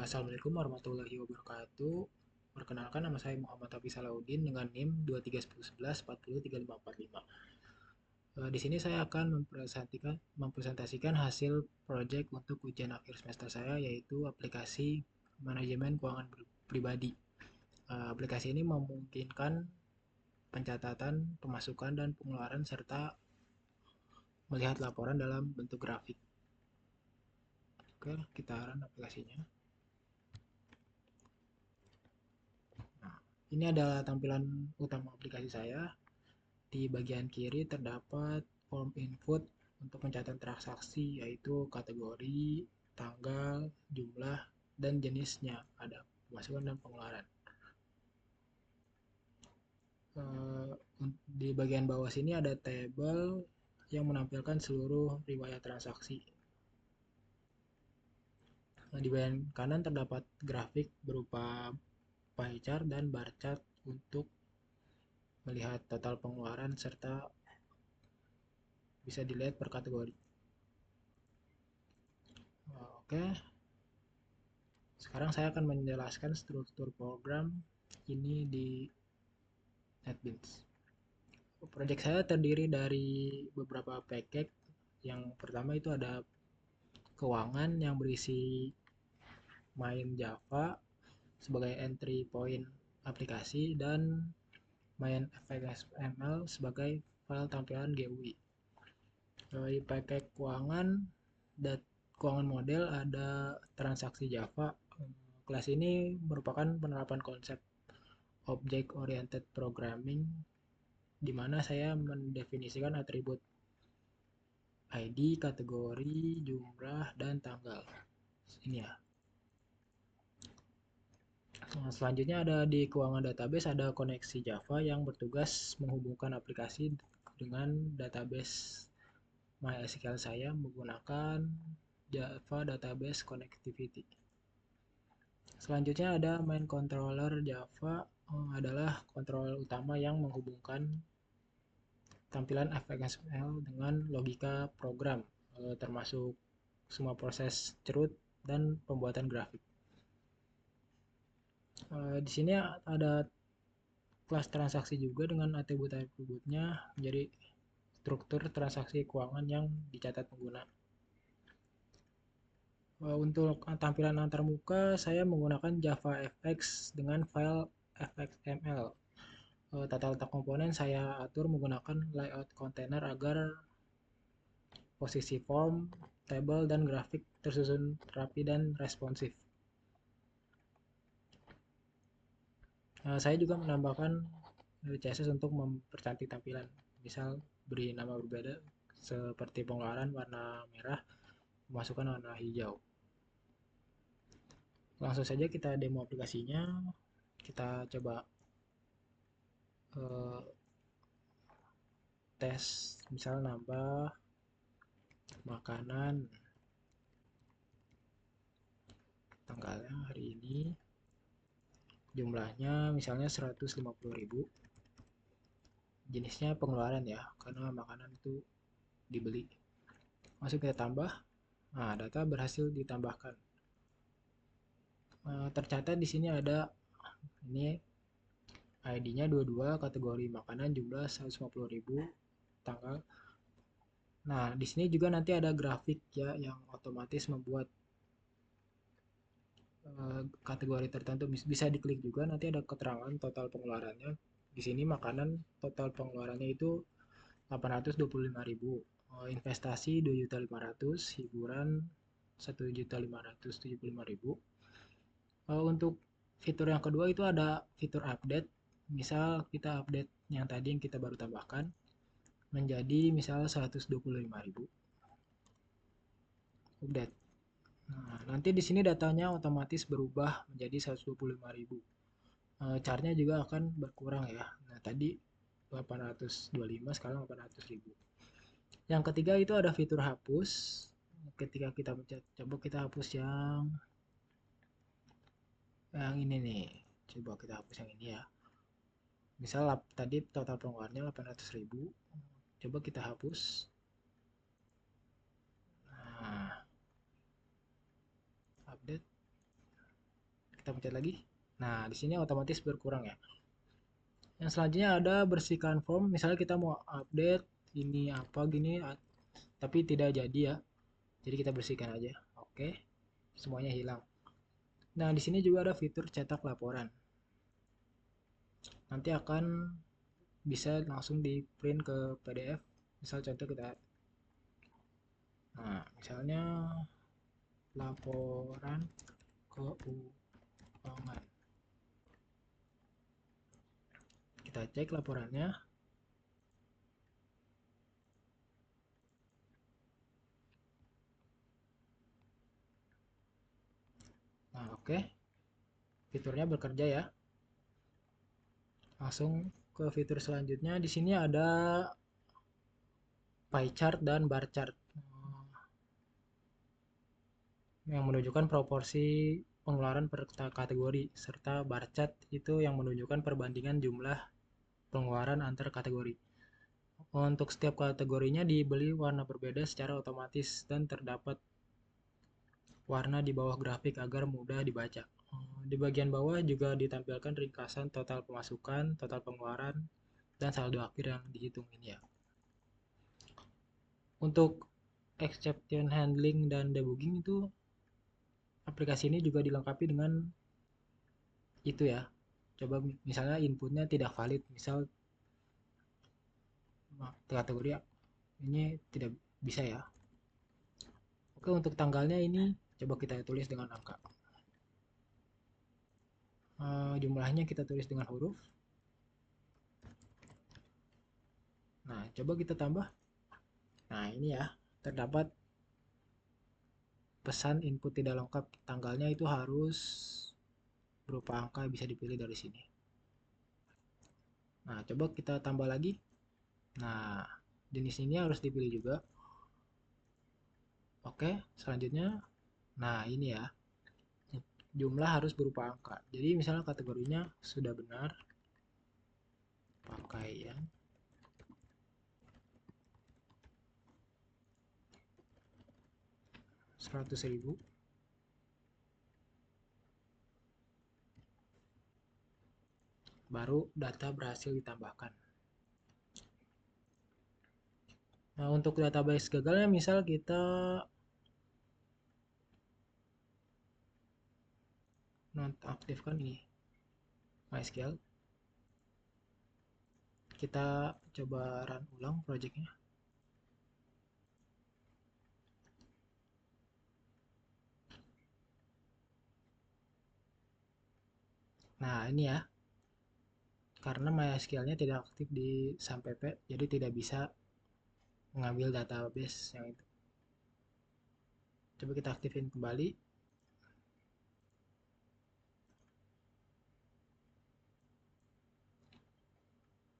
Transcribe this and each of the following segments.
Assalamualaikum warahmatullahi wabarakatuh. Perkenalkan, nama saya Muhammad Hafiz Salahuddin dengan NIM 2311403545. Di sini saya akan mempresentasikan hasil proyek untuk ujian akhir semester saya, yaitu aplikasi manajemen keuangan pribadi. Aplikasi ini memungkinkan pencatatan, pemasukan, dan pengeluaran serta melihat laporan dalam bentuk grafik. Oke, kita run aplikasinya. Nah, ini adalah tampilan utama aplikasi saya. Di bagian kiri terdapat form input untuk mencatat transaksi, yaitu kategori, tanggal, jumlah, dan jenisnya. Ada pemasukan dan pengeluaran. Di bagian bawah sini ada tabel yang menampilkan seluruh riwayat transaksi. Di bagian kanan terdapat grafik berupa pie chart dan bar chart untuk melihat total pengeluaran serta bisa dilihat per kategori. Oke, sekarang saya akan menjelaskan struktur program ini di NetBeans. Proyek saya terdiri dari beberapa paket. Yang pertama itu ada keuangan yang berisi main Java sebagai entry point aplikasi dan main FXML sebagai file tampilan GUI. Di paket keuangan dan keuangan model ada transaksi Java. Kelas ini merupakan penerapan konsep Object Oriented Programming, di mana saya mendefinisikan atribut ID, kategori, jumlah, dan tanggal. Ini ya. Nah, selanjutnya ada di keuangan database ada koneksi Java yang bertugas menghubungkan aplikasi dengan database MySQL saya menggunakan Java Database Connectivity. Selanjutnya ada main controller Java, adalah controller utama yang menghubungkan tampilan FXML dengan logika program, termasuk semua proses cerut dan pembuatan grafik. Di sini ada kelas transaksi juga dengan atribut-atributnya menjadi struktur transaksi keuangan yang dicatat pengguna. Untuk tampilan antarmuka saya menggunakan JavaFX dengan file fxml. Tata letak komponen saya atur menggunakan layout container agar posisi form, table, dan grafik tersusun rapi dan responsif. Saya juga menambahkan CSS untuk mempercantik tampilan. Misal beri nama berbeda seperti pengeluaran warna merah, pemasukan warna hijau. Langsung saja kita demo aplikasinya. Kita coba tes, misal nambah makanan, tanggalnya hari ini, jumlahnya misalnya 150.000, jenisnya pengeluaran ya, karena makanan itu dibeli. Langsung kita tambah. Nah, data berhasil ditambahkan. Tercatat di sini ada ini ID-nya 22, kategori makanan, jumlah 150.000, tanggal. Nah, di sini juga nanti ada grafik ya yang otomatis membuat kategori tertentu. Bisa diklik juga, nanti ada keterangan total pengeluarannya. Di sini makanan total pengeluarannya itu 825.000, investasi 2.500.000, hiburan 1.575.000. Untuk fitur yang kedua itu ada fitur update. Misal kita update yang tadi yang kita baru tambahkan menjadi misal 125.000. Update. Nah, nanti di sini datanya otomatis berubah menjadi 125.000. Chartnya juga akan berkurang ya. Nah, tadi 825, sekarang 800.000. Yang ketiga itu ada fitur hapus. Ketika kita pencet, coba kita hapus yang ini nih. Coba kita hapus yang ini ya. Misal tadi total pengeluarannya 800.000. Coba kita hapus. Nah, update. Kita pencet lagi. Nah, di sini otomatis berkurang ya. Yang selanjutnya ada bersihkan form. Misalnya kita mau update ini apa gini, tapi tidak jadi ya. Jadi kita bersihkan aja. Oke, semuanya hilang. Nah, di sini juga ada fitur cetak laporan. Nanti akan bisa langsung di print ke PDF. Misal contoh kita, nah misalnya laporan keuangan. Kita cek laporannya. Nah, oke. Fiturnya bekerja ya. Langsung ke fitur selanjutnya. Di sini ada pie chart dan bar chart yang menunjukkan proporsi pengeluaran per kategori, serta bar chart itu yang menunjukkan perbandingan jumlah pengeluaran antar kategori. Untuk setiap kategorinya dibeli warna berbeda secara otomatis dan terdapat warna di bawah grafik agar mudah dibaca. Di bagian bawah juga ditampilkan ringkasan total pemasukan, total pengeluaran, dan saldo akhir yang dihitung ini ya. Untuk exception handling dan debugging itu aplikasi ini juga dilengkapi dengan itu ya. Coba misalnya inputnya tidak valid, misal kategori ini tidak bisa ya. Oke, untuk tanggalnya ini coba kita tulis dengan angka. Jumlahnya kita tulis dengan huruf. Nah, coba kita tambah. Nah, ini ya, terdapat pesan input tidak lengkap. Tanggalnya itu harus berupa angka, bisa dipilih dari sini. Nah, coba kita tambah lagi. Nah, jenis ini harus dipilih juga. Oke, selanjutnya. Nah, ini ya. Jumlah harus berupa angka. Jadi misalnya kategorinya sudah benar. Pakaian. 100.000. Baru data berhasil ditambahkan. Nah, untuk database gagalnya misal kita nonaktifkan ini MySQL. Kita coba run ulang projectnya. Nah, ini ya. Karena MySQL-nya tidak aktif di SAMPP, jadi tidak bisa mengambil database yang itu. Coba kita aktifin kembali.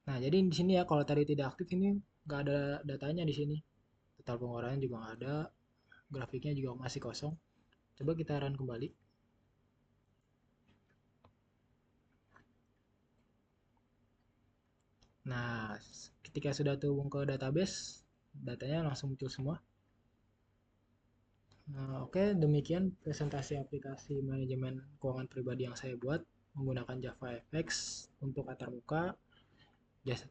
Nah, jadi di sini ya kalau tadi tidak aktif ini nggak ada datanya di sini. Total pengeluaran juga nggak ada, grafiknya juga masih kosong. Coba kita run kembali. Nah, ketika sudah terhubung ke database, datanya langsung muncul semua. Nah, oke, demikian presentasi aplikasi manajemen keuangan pribadi yang saya buat menggunakan JavaFX untuk antarmuka,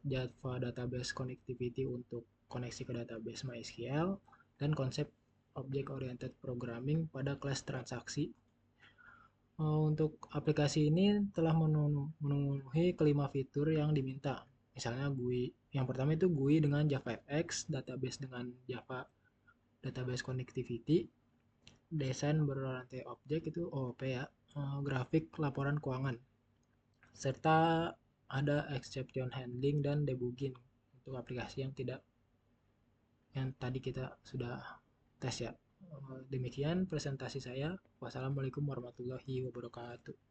Java Database Connectivity untuk koneksi ke database MySQL, dan konsep Object Oriented Programming pada kelas transaksi. Untuk aplikasi ini telah memenuhi kelima fitur yang diminta. Misalnya GUI. Yang pertama itu GUI dengan JavaFX, database dengan Java Database Connectivity, desain berrantai objek itu OOP ya, grafik laporan keuangan, serta ada exception handling dan debugging untuk aplikasi yang tidak yang tadi kita sudah tes ya. Demikian presentasi saya. Wassalamualaikum warahmatullahi wabarakatuh.